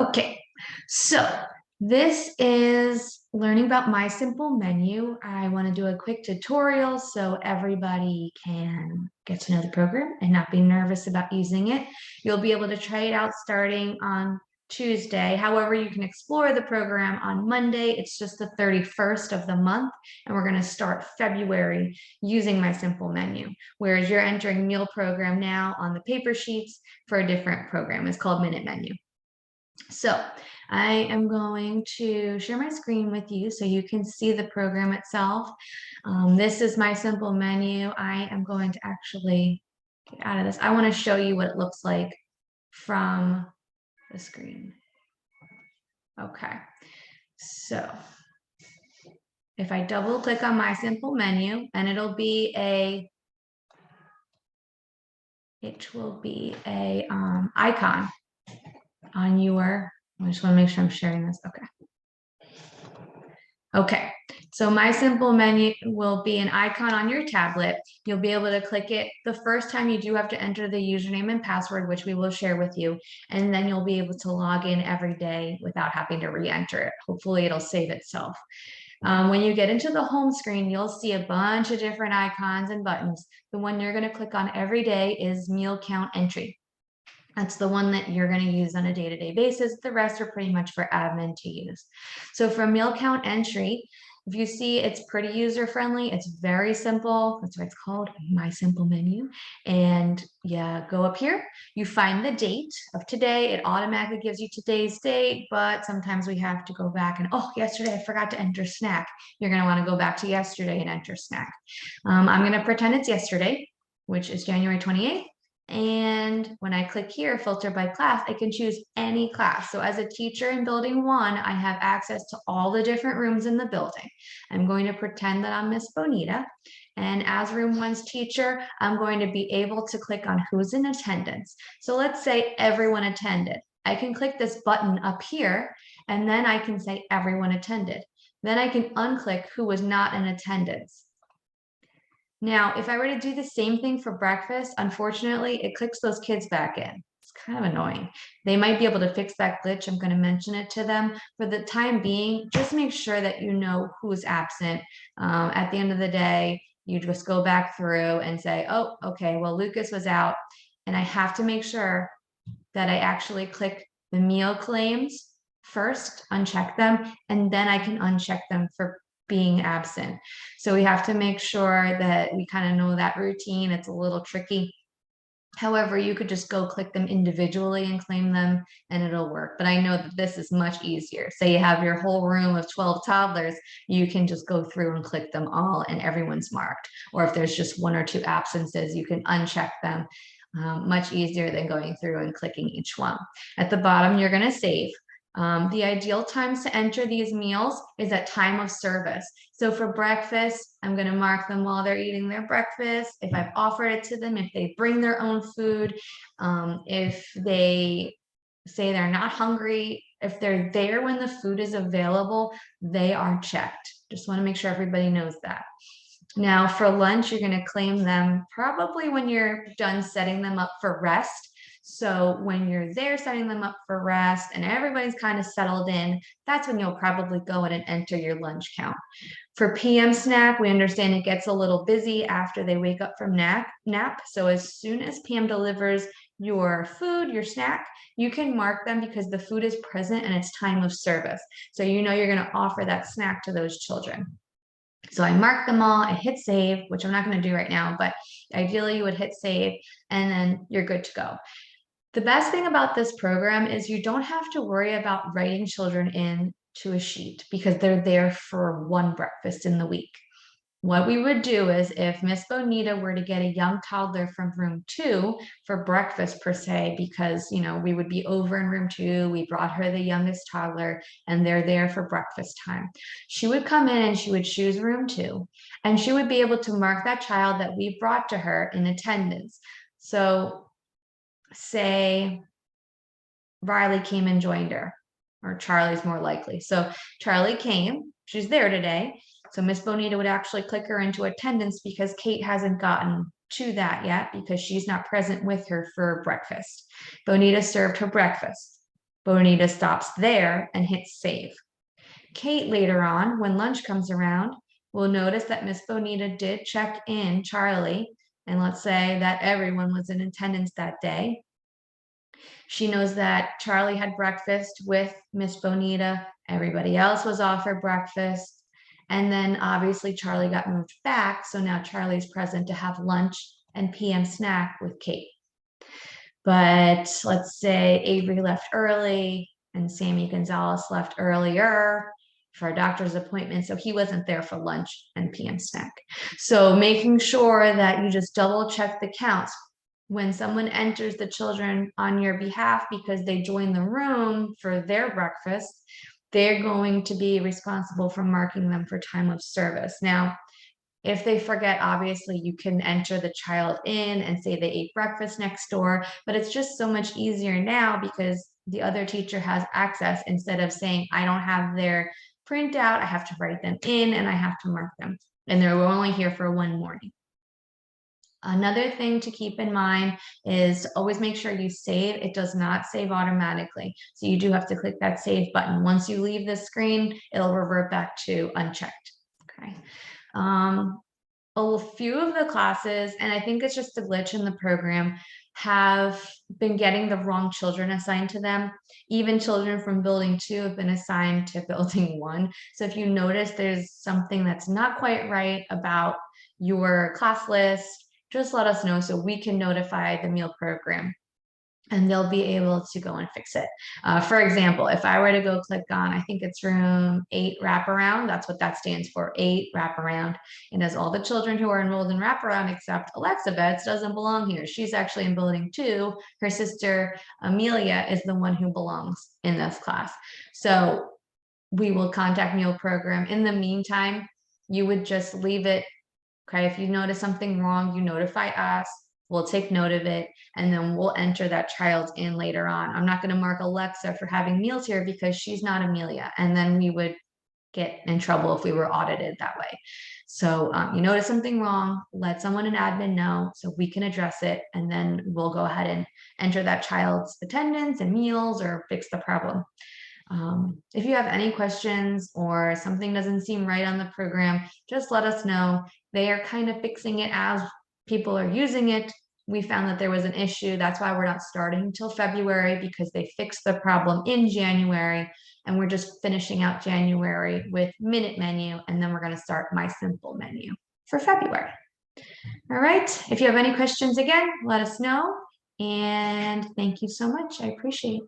Okay, so this is learning about MySimpleMenu. I want to do a quick tutorial so everybody can get to know the program and not be nervous about using it. You'll be able to try it out starting on Tuesday. However, you can explore the program on Monday. It's just the 31st of the month, and we're going to start February using MySimpleMenu, whereas you're entering meal program now on the paper sheets for a different program. It's called Minute Menu. So I am going to share my screen with you so you can see the program itself. This is MySimpleMenu. I am going to actually get out of this. I want to show you what it looks like from the screen. Okay, so if I double click on MySimpleMenu, and it will be a icon on your, I just want to make sure I'm sharing this. Okay, so MySimpleMenu will be an icon on your tablet. You'll be able to click it. The first time you do have to enter the username and password, which we will share with you, and then you'll be able to log in every day without having to re-enter it. Hopefully it'll save itself. When you get into the home screen, you'll see a bunch of different icons and buttons. The one you're going to click on every day is meal count entry. That's the one that you're going to use on a day-to-day basis. The rest are pretty much for admin to use. So for meal count entry, if you see, it's pretty user-friendly. It's very simple. That's why it's called MySimpleMenu. And yeah, go up here. You find the date of today. It automatically gives you today's date, but sometimes we have to go back and, oh, yesterday I forgot to enter snack. You're going to want to go back to yesterday and enter snack. I'm going to pretend it's yesterday, which is January 28th. And when I click here, filter by class, I can choose any class. So as a teacher in building 1, I have access to all the different rooms in the building. I'm going to pretend that I'm Miss Bonita. And as room 1's teacher, I'm going to be able to click on who's in attendance. So let's say everyone attended. I can click this button up here, and then I can say everyone attended. Then I can unclick who was not in attendance. Now, if I were to do the same thing for breakfast, unfortunately, it clicks those kids back in. It's kind of annoying. They might be able to fix that glitch. I'm going to mention it to them. For the time being, just make sure that you know who's absent. At the end of the day, you just go back through and say, oh, okay, well, Lucas was out. And I have to make sure that I actually click the meal claims first, uncheck them, and then I can uncheck them for being absent. So we have to make sure that we kind of know that routine. It's a little tricky. However, you could just go click them individually and claim them and it'll work. But I know that this is much easier. Say you have your whole room of 12 toddlers, you can just go through and click them all and everyone's marked. Or if there's just 1 or 2 absences, you can uncheck them. Much easier than going through and clicking each one. At the bottom, you're going to save. The ideal times to enter these meals is at time of service. So for breakfast, I'm going to mark them while they're eating their breakfast. If I've offered it to them, if they bring their own food, if they say they're not hungry, if they're there when the food is available, they are checked. Just want to make sure everybody knows that. Now for lunch, you're going to claim them probably when you're done setting them up for rest. So when you're there setting them up for rest and everybody's kind of settled in, that's when you'll probably go in and enter your lunch count. For PM snack, we understand it gets a little busy after they wake up from nap. So as soon as PM delivers your food, your snack, you can mark them because the food is present and it's time of service. So you know you're going to offer that snack to those children. So I mark them all, I hit save, which I'm not going to do right now, but ideally you would hit save and then you're good to go. The best thing about this program is you don't have to worry about writing children in to a sheet because they're there for 1 breakfast in the week. What we would do is if Miss Bonita were to get a young toddler from room 2 for breakfast per se, because, you know, we would be over in room 2, we brought her the youngest toddler and they're there for breakfast time. She would come in and she would choose room 2 and she would be able to mark that child that we brought to her in attendance. So say Riley came and joined her, or Charlie's more likely. So Charlie came, she's there today. So Miss Bonita would actually click her into attendance because Kate hasn't gotten to that yet because she's not present with her for breakfast. Bonita served her breakfast. Bonita stops there and hits save. Kate later on, when lunch comes around, will notice that Miss Bonita did check in Charlie, and let's say that everyone was in attendance that day. She knows that Charlie had breakfast with Miss Bonita, everybody else was offered breakfast, and then obviously Charlie got moved back, so now Charlie's present to have lunch and PM snack with Kate. But let's say Avery left early and Sammy Gonzalez left earlier for a doctor's appointment, so he wasn't there for lunch and PM snack. So making sure that you just double check the counts. When someone enters the children on your behalf because they join the room for their breakfast, they're going to be responsible for marking them for time of service. Now, if they forget, obviously you can enter the child in and say they ate breakfast next door, but it's just so much easier now because the other teacher has access instead of saying, I don't have their printout, I have to write them in and I have to mark them. And they're only here for one morning. Another thing to keep in mind is to always make sure you save. It does not save automatically. So you do have to click that save button. Once you leave the screen, it'll revert back to unchecked. Okay. A few of the classes, and I think it's just a glitch in the program, have been getting the wrong children assigned to them. Even children from building 2 have been assigned to building 1. So if you notice there's something that's not quite right about your class list, just let us know so we can notify the meal program and they'll be able to go and fix it. For example, if I were to go click on, I think it's room 8 wraparound, that's what that stands for, 8 wraparound. And as all the children who are enrolled in wraparound except Alexa Betts doesn't belong here. She's actually in building 2. Her sister Amelia is the one who belongs in this class. So we will contact meal program. In the meantime, you would just leave it. Okay, if you notice something wrong, you notify us. We'll take note of it, and then we'll enter that child in later on. I'm not going to mark Alexa for having meals here because she's not Amelia, and then we would get in trouble if we were audited that way. So you notice something wrong, let someone in admin know so we can address it, and then we'll go ahead and enter that child's attendance and meals or fix the problem. If you have any questions or something doesn't seem right on the program, just let us know. They are kind of fixing it as people are using it. We found that there was an issue. That's why we're not starting until February, because they fixed the problem in January, and we're just finishing out January with MinuteMenu, and then we're going to start MySimpleMenu for February. All right. If you have any questions, again, let us know. And thank you so much. I appreciate it.